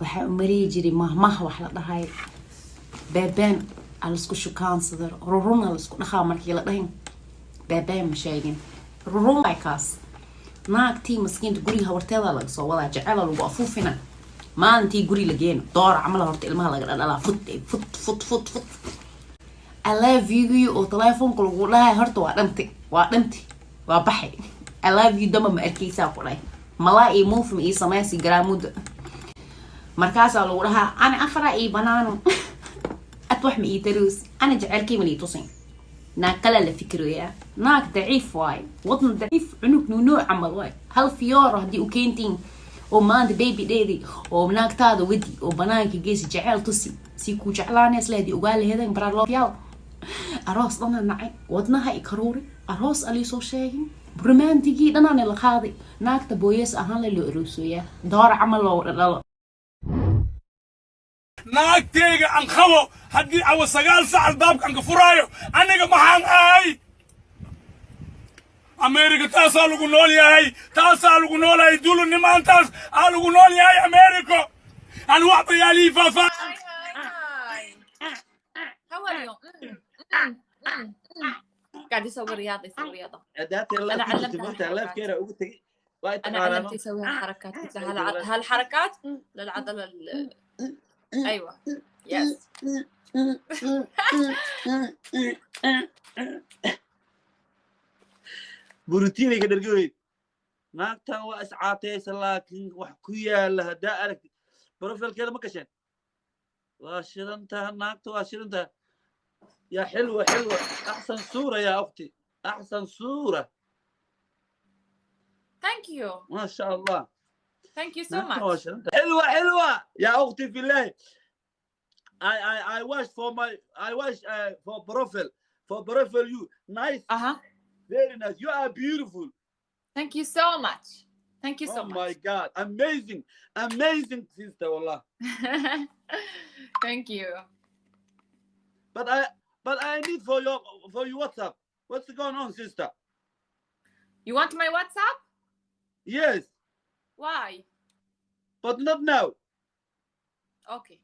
waxaa u marii jiray mahmaha wax la dhahay beebeen aa laisku shukaansadar ruruna laisku dhaqaa markii la dhahin beebeen ma sheegin rurun waay kaas naagtii maskiinta guriga hawarteeda laga soo wadaa jecela lagu afuufina maalintii guri la geeno doora camala horta ilmaha laga dhadhalaa fut I love you oo telefoonka lagu dhahay horta waa dhanti waa baxay I love you dama ma arkaysaa ku dhahay malaa ii muufim ii samaysi garaamuda markaasaa lagu dhahaa ana afara ii banaano at wax ma ii taroos ana jecelkii malii tusin naag kale la fikiraya naag daciif waay wadna daciif cunug nuunoo camal waay hal fiyooro haddii u keentiin oo maanta baby dheedi oo naagtaada wadi oo banaanka geesi jecel tusi si ku jeclaanees leedii ugaa lehedan baraalooyaal aroos dhana nacay wadnaha i karuuri aroos alii soo sheegin romantigii dhanaana la qaaday naagta booyees ahaan la loo aroosooyaa doora camal loo dhalo naagtayga aan qabo haddii awa 9 saac albaabka aan ka furaayo aniga maxaan ahay America taasaa lagu nool yahay dulu nimaantaas aa lagu nool yahay America aan waxba yaalii faafaa How are you? قاعد يسوي رياضة اداه أنا علمتها انت لايف كده قلت أنا علمت يسوي هالحركات قلت له هالحركات للعضلة أيوة يس بروتيني قدر قوي naagtan waa iscaataysa laakiin wax ku yaala hadaa aragtid profilkeeda ma gashan waa shidantaha naagta waa shidantaha يا حلوة أحسن صورة يا أختي أحسن صورة Thank you. ما شاء الله. Thank you so much. حلوة يا أختي في الله. I watch for profile you nice. Very nice. You are beautiful. Thank you so much. Thank you so much. Oh my God, amazing sister والله. Thank you. But I need for your WhatsApp. What's going on, sister? You want my WhatsApp? Yes. Why? But not now. Okay.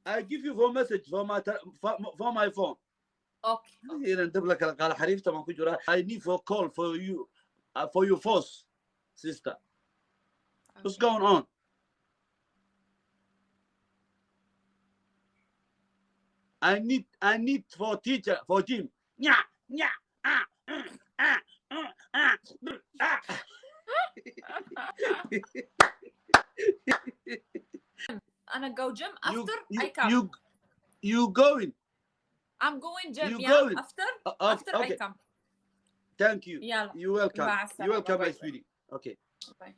I give you for message for my phone. Okay. I need for call for your first sister. Okay. What's going on? I need for teacher for gym. I'ma go gym after I come. You going? I'm going gym. Going? After okay. I come. Thank you. Yalla. You welcome. You welcome, my sweetie. Okay. Bye.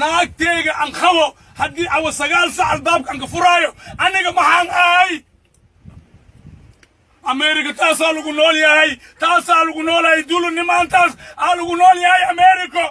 naagtayga aan qabo haddii awa 9 saac albaabka aan ka furaayo aniga maxaan ahay America taasaa lagu nool yahay dulu nimaantaas aa lagu nool yahay America